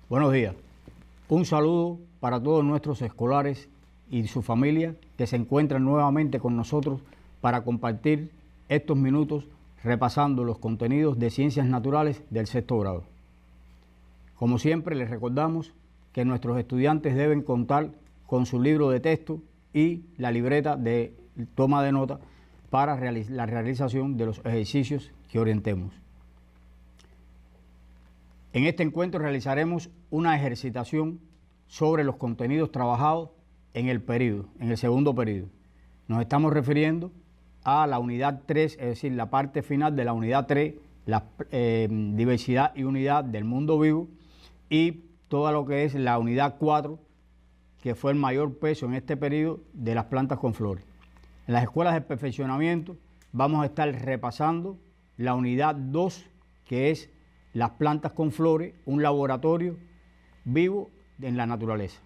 Buenos días. Un saludo para todos nuestros escolares y su familia que se encuentran nuevamente con nosotros para compartir estos minutos repasando los contenidos de Ciencias Naturales del sexto grado. Como siempre, les recordamos que nuestros estudiantes deben contar con su libro de texto y la libreta de toma de nota para la realización de los ejercicios que orientemos. En este encuentro realizaremos una ejercitación sobre los contenidos trabajados en el segundo periodo. Nos estamos refiriendo a la unidad 3, es decir, la parte final de la unidad 3, la diversidad y unidad del mundo vivo, y todo lo que es la unidad 4, que fue el mayor peso en este periodo de las plantas con flores. En las escuelas de perfeccionamiento vamos a estar repasando la unidad 2, que es las plantas con flores, un laboratorio vivo en la naturaleza.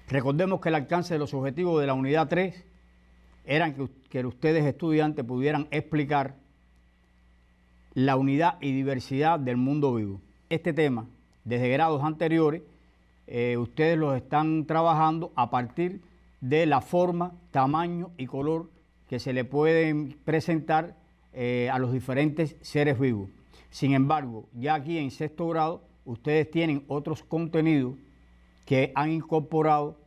Recordemos que el alcance de los objetivos de la unidad 3 eran que ustedes estudiantes pudieran explicar la unidad y diversidad del mundo vivo. Este tema, desde grados anteriores, ustedes los están trabajando a partir de la forma, tamaño y color que se le pueden presentar a los diferentes seres vivos. Sin embargo, ya aquí en sexto grado, ustedes tienen otros contenidos que han incorporado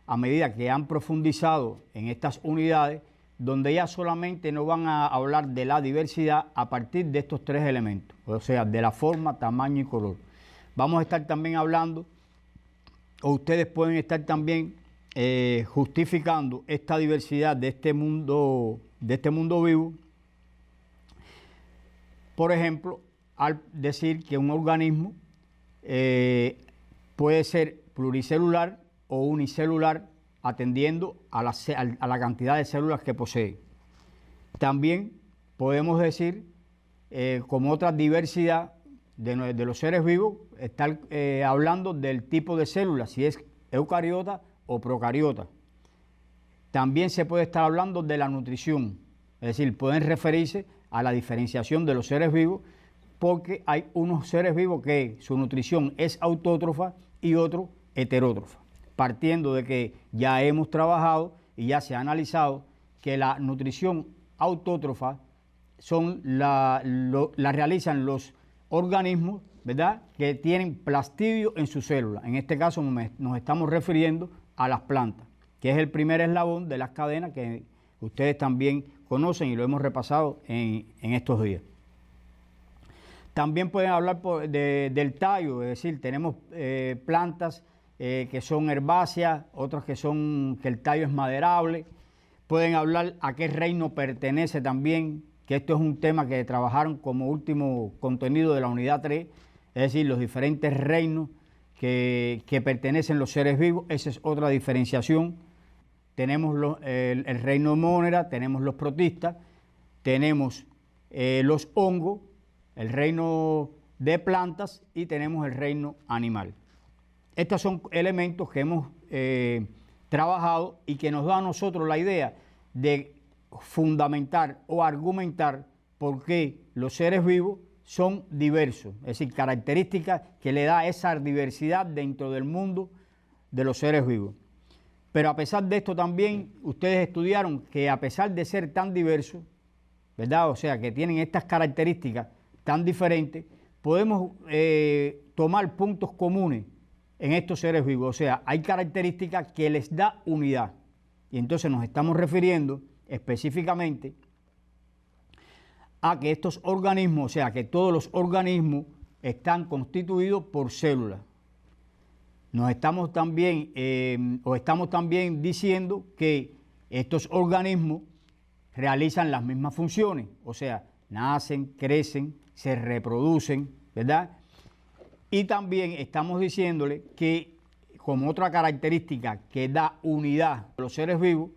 a medida que han profundizado en estas unidades, donde ya solamente no van a hablar de la diversidad a partir de estos tres elementos, o sea, de la forma, tamaño y color. Vamos a estar también hablando, o ustedes pueden estar también justificando esta diversidad de este mundo vivo. Por ejemplo, al decir que un organismo puede ser pluricelular o unicelular, atendiendo a la cantidad de células que posee. También podemos decir, como otra diversidad de los seres vivos, estar hablando del tipo de células, si es eucariota o procariota. También se puede estar hablando de la nutrición, es decir, pueden referirse a la diferenciación de los seres vivos, porque hay unos seres vivos que su nutrición es autótrofa y otros heterótrofa, partiendo de que ya hemos trabajado y ya se ha analizado que la nutrición autótrofa la realizan los organismos, ¿verdad?, que tienen plastidio en su célula. En este caso nos estamos refiriendo a las plantas, que es el primer eslabón de las cadenas que ustedes también conocen y lo hemos repasado en estos días. También pueden hablar del tallo, es decir, tenemos plantas que son herbáceas, otras que el tallo es maderable. Pueden hablar a qué reino pertenece también, que esto es un tema que trabajaron como último contenido de la unidad 3, es decir, los diferentes reinos que pertenecen los seres vivos. Esa es otra diferenciación. Tenemos el reino monera, tenemos los protistas, tenemos los hongos, el reino de plantas y tenemos el reino animal. Estos son elementos que hemos trabajado y que nos da a nosotros la idea de fundamentar o argumentar por qué los seres vivos son diversos, es decir, características que le da esa diversidad dentro del mundo de los seres vivos. Pero a pesar de esto también ustedes estudiaron que a pesar de ser tan diversos, ¿verdad?, o sea, que tienen estas características tan diferentes, podemos tomar puntos comunes en estos seres vivos. O sea, hay características que les da unidad. Y entonces nos estamos refiriendo específicamente a que estos organismos, o sea, que todos los organismos están constituidos por células. Estamos también diciendo que estos organismos realizan las mismas funciones, o sea, nacen, crecen, se reproducen, ¿verdad? Y también estamos diciéndole que como otra característica que da unidad a los seres vivos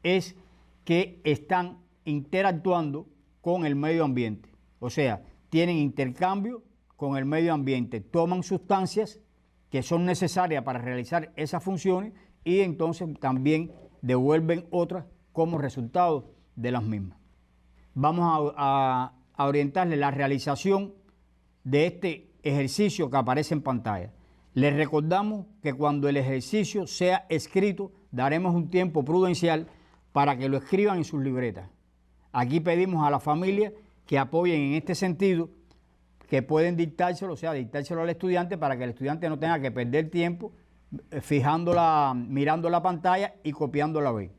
es que están interactuando con el medio ambiente, o sea, tienen intercambio con el medio ambiente, toman sustancias que son necesarias para realizar esas funciones y entonces también devuelven otras como resultado de las mismas. Vamos a orientarle la realización de este ejercicio que aparece en pantalla. Les recordamos que cuando el ejercicio sea escrito, daremos un tiempo prudencial para que lo escriban en sus libretas. Aquí pedimos a la familia que apoyen en este sentido, que pueden dictárselo, o sea, dictárselo al estudiante para que el estudiante no tenga que perder tiempo mirando la pantalla y copiándola bien.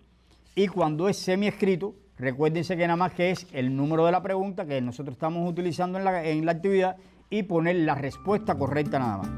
Y cuando es semi-escrito, recuérdense que nada más que es el número de la pregunta que nosotros estamos utilizando en la actividad y poner la respuesta correcta nada más.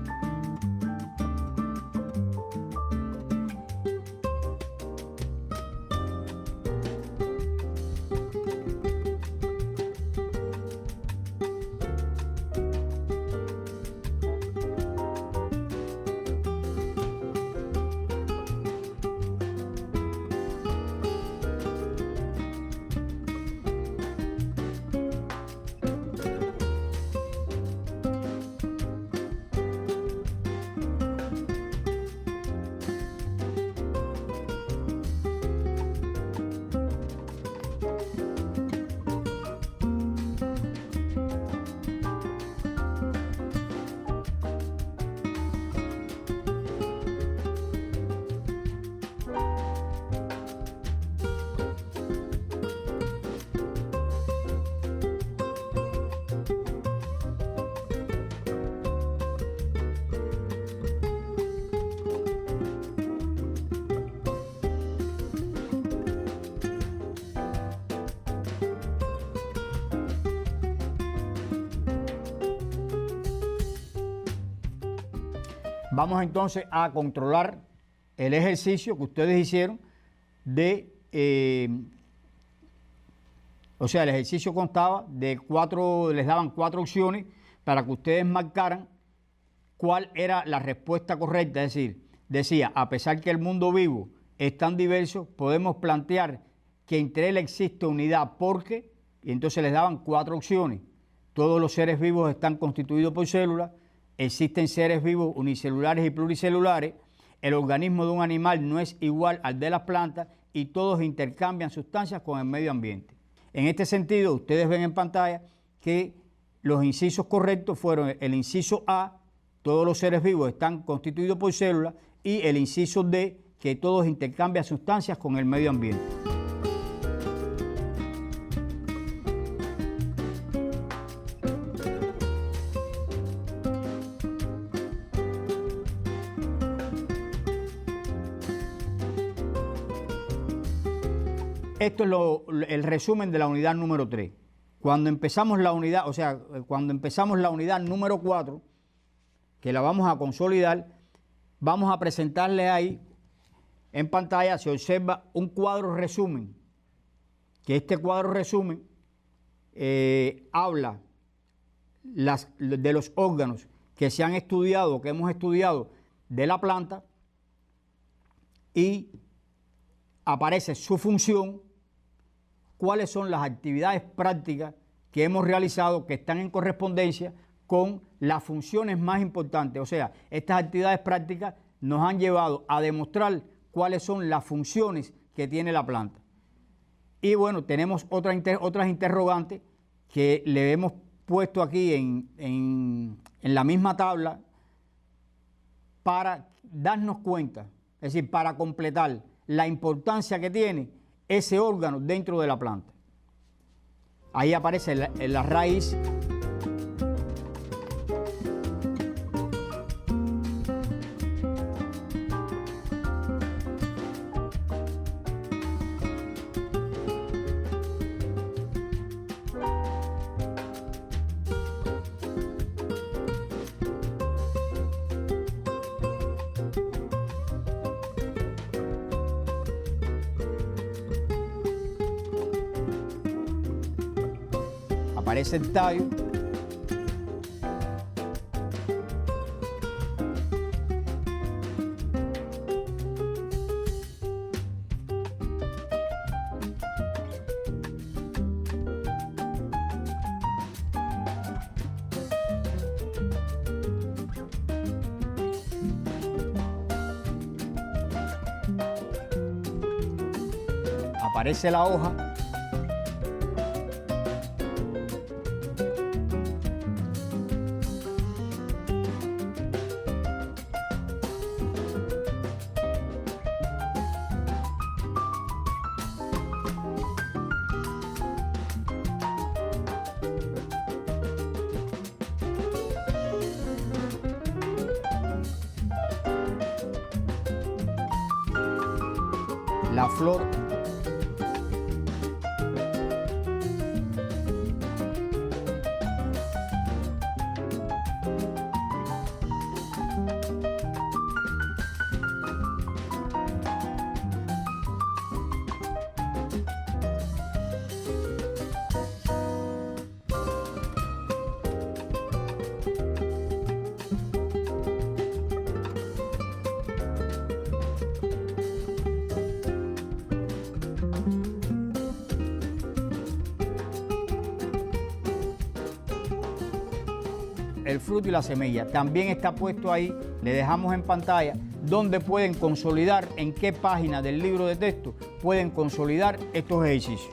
Vamos entonces a controlar el ejercicio que ustedes hicieron o sea, el ejercicio constaba de les daban 4 opciones para que ustedes marcaran cuál era la respuesta correcta. Es decir, decía, a pesar que el mundo vivo es tan diverso, podemos plantear que entre él existe unidad porque, y entonces les daban 4 opciones. Todos los seres vivos están constituidos por células. Existen seres vivos unicelulares y pluricelulares, el organismo de un animal no es igual al de las plantas y todos intercambian sustancias con el medio ambiente. En este sentido, ustedes ven en pantalla que los incisos correctos fueron el inciso A, todos los seres vivos están constituidos por células, y el inciso D, que todos intercambian sustancias con el medio ambiente. Esto es el resumen de la unidad número 3. Cuando empezamos la unidad, número 4, que la vamos a consolidar, vamos a presentarle ahí en pantalla, se observa un cuadro resumen, que este cuadro resumen habla de los órganos que se han estudiado, que hemos estudiado de la planta, y aparece su función, cuáles son las actividades prácticas que hemos realizado que están en correspondencia con las funciones más importantes. O sea, estas actividades prácticas nos han llevado a demostrar cuáles son las funciones que tiene la planta. Y bueno, tenemos otras interrogantes que le hemos puesto aquí en la misma tabla para darnos cuenta, es decir, para completar la importancia que tiene ese órgano dentro de la planta. Ahí aparece la raíz. Aparece el tallo. Aparece la hoja. la flor. El fruto y la semilla. También está puesto ahí, le dejamos en pantalla, donde pueden consolidar, en qué página del libro de texto pueden consolidar estos ejercicios.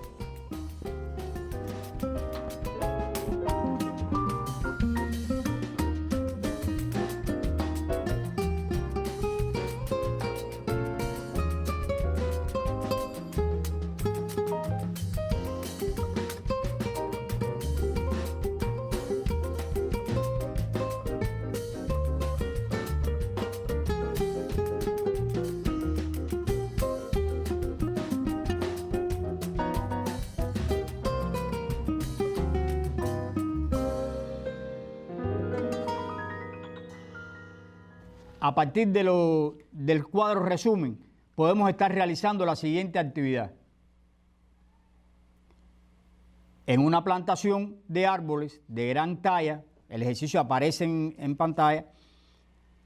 A partir del cuadro resumen, podemos estar realizando la siguiente actividad. En una plantación de árboles de gran talla, el ejercicio aparece en pantalla,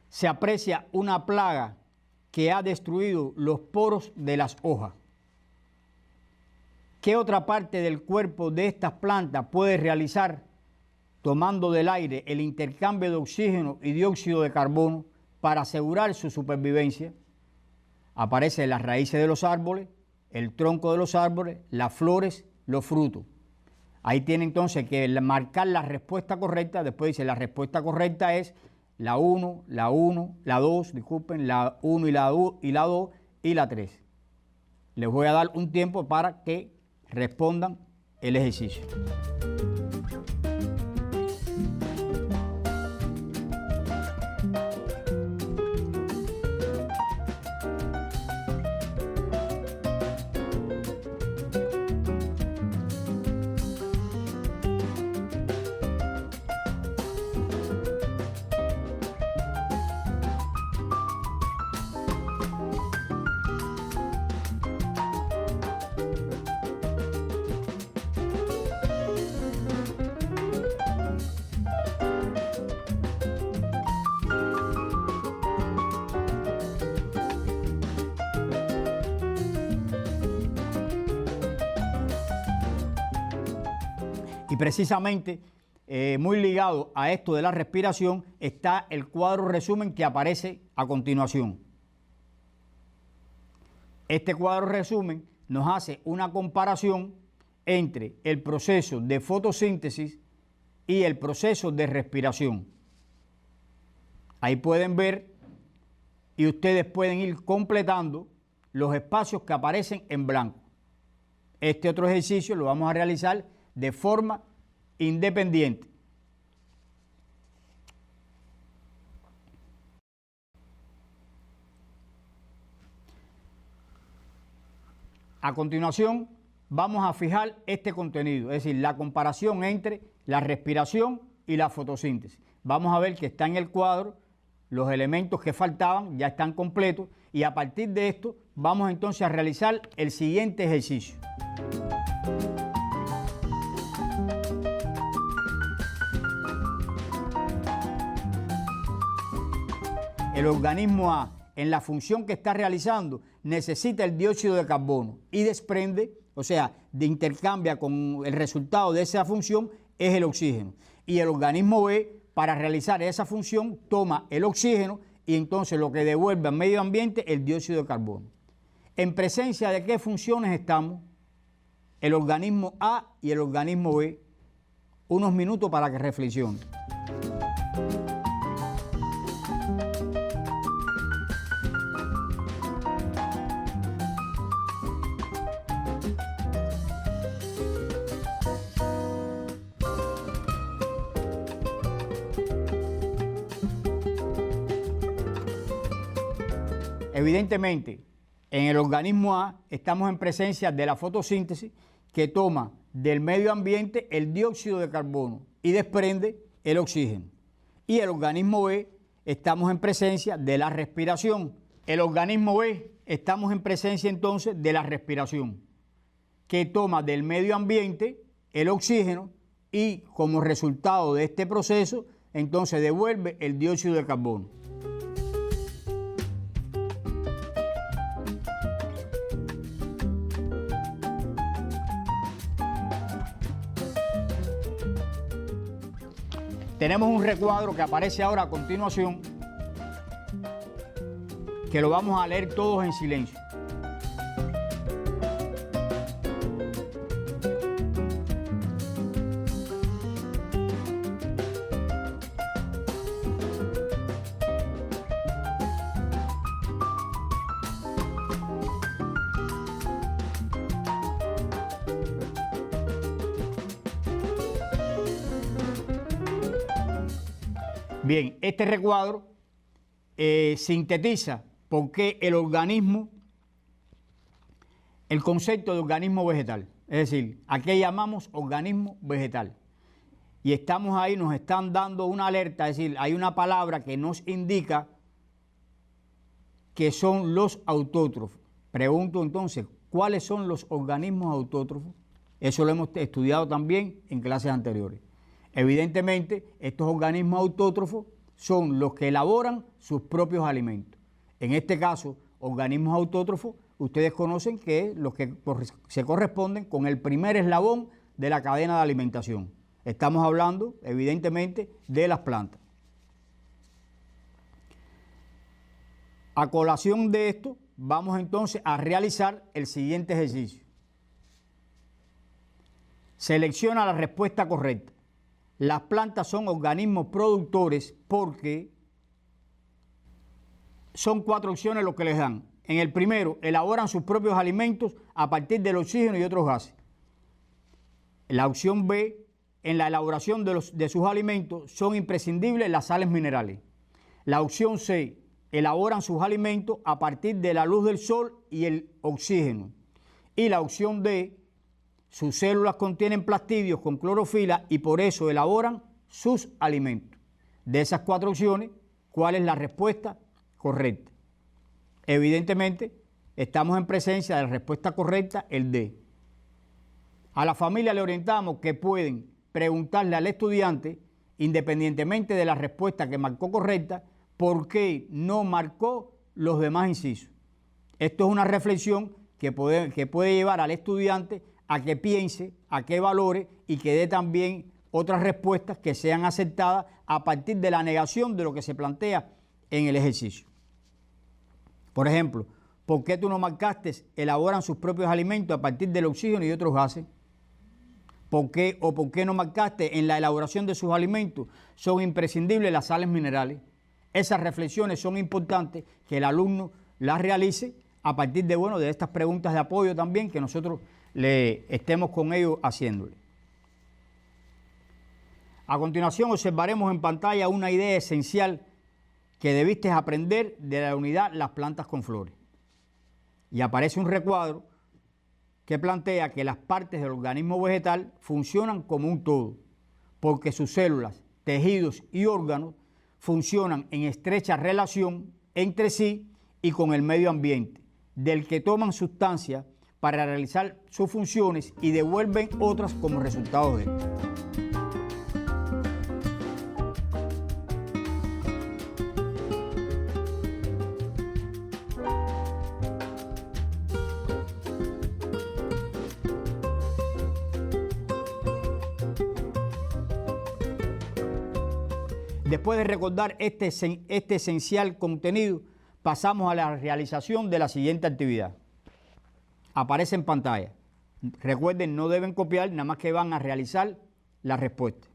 se aprecia una plaga que ha destruido los poros de las hojas. ¿Qué otra parte del cuerpo de estas plantas puede realizar, tomando del aire el intercambio de oxígeno y dióxido de carbono, para asegurar su supervivencia? Aparecen las raíces de los árboles, el tronco de los árboles, las flores, los frutos. Ahí tiene entonces que marcar la respuesta correcta. Después dice, la respuesta correcta es la 1, la 2, disculpen, la 1 y la 2 y la 3. Les voy a dar un tiempo para que respondan el ejercicio. Y precisamente, muy ligado a esto de la respiración, está el cuadro resumen que aparece a continuación. Este cuadro resumen nos hace una comparación entre el proceso de fotosíntesis y el proceso de respiración. Ahí pueden ver y ustedes pueden ir completando los espacios que aparecen en blanco. Este otro ejercicio lo vamos a realizar de forma independiente. A continuación, vamos a fijar este contenido, es decir, la comparación entre la respiración y la fotosíntesis. Vamos a ver que está en el cuadro, los elementos que faltaban ya están completos y a partir de esto vamos entonces a realizar el siguiente ejercicio. El organismo A, en la función que está realizando, necesita el dióxido de carbono y desprende, o sea, intercambia con el resultado de esa función, es el oxígeno. Y el organismo B, para realizar esa función, toma el oxígeno y entonces lo que devuelve al medio ambiente el dióxido de carbono. ¿En presencia de qué funciones estamos? El organismo A y el organismo B. Unos minutos para que reflexionen. Evidentemente, En el organismo A estamos en presencia de la fotosíntesis que toma del medio ambiente el dióxido de carbono y desprende el oxígeno. Y el organismo B estamos en presencia de la respiración. El organismo B estamos en presencia entonces de la respiración, que toma del medio ambiente el oxígeno y como resultado de este proceso, entonces devuelve el dióxido de carbono. Tenemos un recuadro que aparece ahora a continuación, que lo vamos a leer todos en silencio. Bien, este recuadro sintetiza por qué el concepto de organismo vegetal. Es decir, ¿a qué llamamos organismo vegetal? Y estamos ahí, nos están dando una alerta, es decir, hay una palabra que nos indica que son los autótrofos. Pregunto entonces, ¿cuáles son los organismos autótrofos? Eso lo hemos estudiado también en clases anteriores. Evidentemente, estos organismos autótrofos son los que elaboran sus propios alimentos. En este caso, organismos autótrofos, ustedes conocen que es los que se corresponden con el primer eslabón de la cadena de alimentación. Estamos hablando, evidentemente, de las plantas. A colación de esto, vamos entonces a realizar el siguiente ejercicio. Selecciona la respuesta correcta. Las plantas son organismos productores porque son 4 opciones lo que les dan. En el primero, elaboran sus propios alimentos a partir del oxígeno y otros gases. La opción B, en la elaboración de sus alimentos son imprescindibles las sales minerales. La opción C, elaboran sus alimentos a partir de la luz del sol y el oxígeno. Y la opción D, sus células contienen plastidios con clorofila y por eso elaboran sus alimentos. De esas 4 opciones, ¿cuál es la respuesta correcta? Evidentemente, estamos en presencia de la respuesta correcta, el D. A la familia le orientamos que pueden preguntarle al estudiante, independientemente de la respuesta que marcó correcta, por qué no marcó los demás incisos. Esto es una reflexión que puede llevar al estudiante a que piense, a que valore y que dé también otras respuestas que sean aceptadas a partir de la negación de lo que se plantea en el ejercicio. Por ejemplo, ¿por qué tú no marcaste elaboran sus propios alimentos a partir del oxígeno y otros gases? ¿Por qué no marcaste en la elaboración de sus alimentos son imprescindibles las sales minerales? Esas reflexiones son importantes que el alumno las realice a partir de estas preguntas de apoyo también que nosotros le estemos con ellos haciéndole. A continuación observaremos en pantalla una idea esencial que debiste aprender de la unidad Las plantas con flores. Y aparece un recuadro que plantea que las partes del organismo vegetal funcionan como un todo, porque sus células, tejidos y órganos funcionan en estrecha relación entre sí y con el medio ambiente, del que toman sustancias para realizar sus funciones y devuelven otras como resultado de esto. Después de recordar este esencial contenido, pasamos a la realización de la siguiente actividad. Aparece en pantalla. Recuerden, no deben copiar, nada más que van a realizar la respuesta.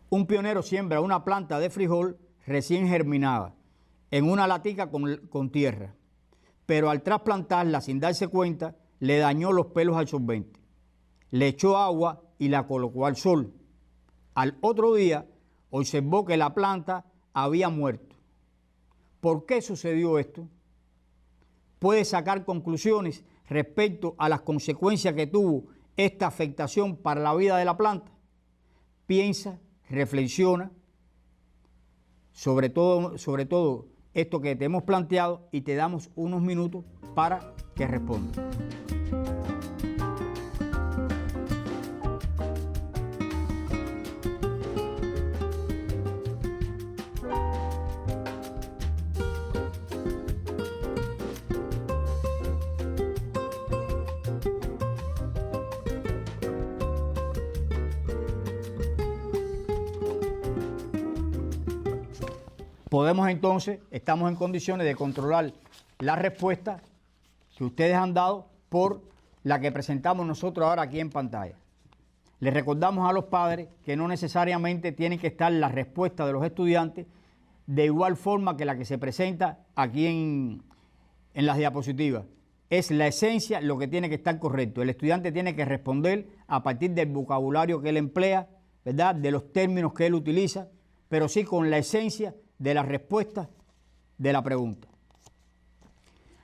Un pionero siembra una planta de frijol recién germinada en una latica con tierra, pero al trasplantarla sin darse cuenta, le dañó los pelos absorbentes. Le echó agua y la colocó al sol. Al otro día, observó que la planta había muerto. ¿Por qué sucedió esto? puede sacar conclusiones respecto a las consecuencias que tuvo esta afectación para la vida de la planta. Piensa, reflexiona sobre todo esto que te hemos planteado y te damos unos minutos para que respondas. Podemos entonces, estamos en condiciones de controlar la respuesta que ustedes han dado por la que presentamos nosotros ahora aquí en pantalla. Les recordamos a los padres que no necesariamente tienen que estar la respuesta de los estudiantes de igual forma que la que se presenta aquí en las diapositivas. Es la esencia lo que tiene que estar correcto. El estudiante tiene que responder a partir del vocabulario que él emplea, ¿verdad?, de los términos que él utiliza, pero sí con la esencia de la respuesta de la pregunta.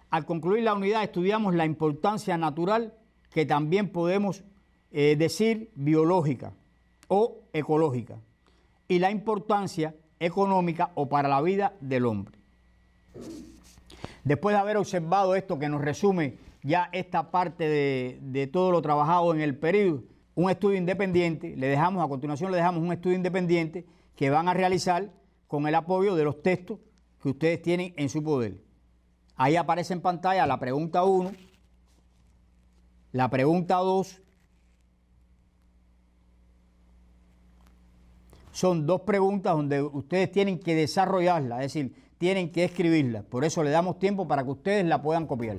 Al concluir la unidad estudiamos la importancia natural, que también podemos decir biológica o ecológica, y la importancia económica o para la vida del hombre. Después de haber observado esto que nos resume ya esta parte de todo lo trabajado en el periodo, un estudio independiente, a continuación le dejamos un estudio independiente que van a realizar con el apoyo de los textos que ustedes tienen en su poder. Ahí aparece en pantalla la pregunta 1, la pregunta 2. Son dos preguntas donde ustedes tienen que desarrollarlas, es decir, tienen que escribirlas. Por eso le damos tiempo para que ustedes la puedan copiar.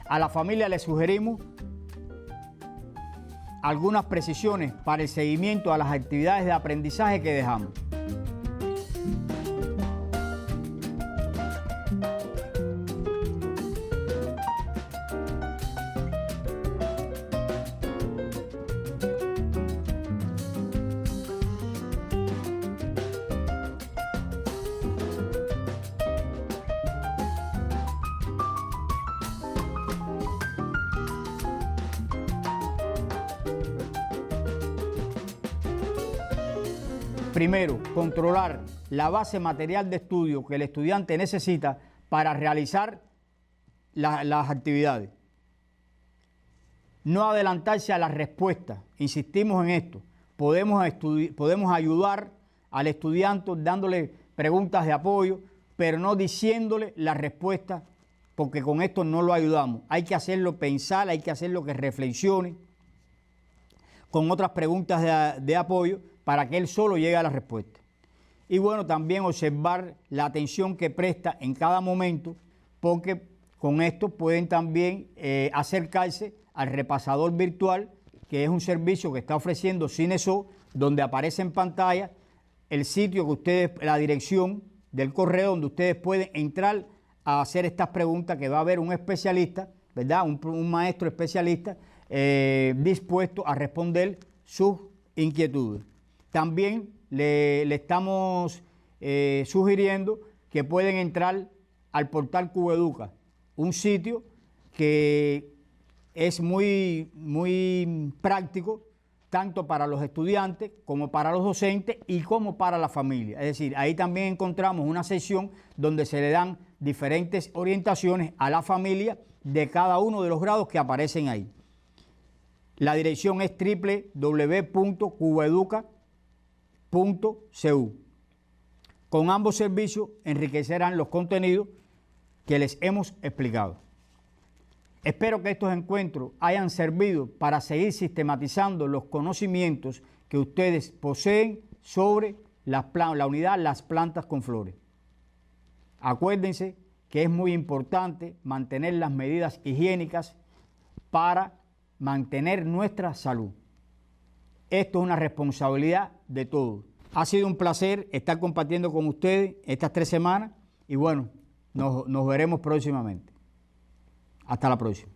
A la familia le sugerimos algunas precisiones para el seguimiento a las actividades de aprendizaje que dejamos. Primero, controlar la base material de estudio que el estudiante necesita para realizar las actividades. No adelantarse a las respuestas, insistimos en esto. Podemos ayudar al estudiante dándole preguntas de apoyo, pero no diciéndole la respuesta, porque con esto no lo ayudamos. Hay que hacerlo pensar, hay que hacerlo que reflexione con otras preguntas de apoyo, para que él solo llegue a la respuesta. Y bueno, también observar la atención que presta en cada momento, porque con esto pueden también acercarse al repasador virtual, que es un servicio que está ofreciendo Cineso, donde aparece en pantalla el sitio que ustedes, la dirección del correo donde ustedes pueden entrar a hacer estas preguntas, que va a haber un especialista, ¿verdad?, un maestro especialista dispuesto a responder sus inquietudes. También le estamos sugiriendo que pueden entrar al portal Cubeduca, un sitio que es muy práctico, tanto para los estudiantes como para los docentes y como para la familia. Es decir, ahí también encontramos una sección donde se le dan diferentes orientaciones a la familia de cada uno de los grados que aparecen ahí. La dirección es www.cubeduca.cu. Con ambos servicios enriquecerán los contenidos que les hemos explicado. Espero que estos encuentros hayan servido para seguir sistematizando los conocimientos que ustedes poseen sobre la unidad Las Plantas con Flores. Acuérdense que es muy importante mantener las medidas higiénicas para mantener nuestra salud. Esto es una responsabilidad de todos. Ha sido un placer estar compartiendo con ustedes estas 3 semanas y bueno, nos veremos próximamente. Hasta la próxima.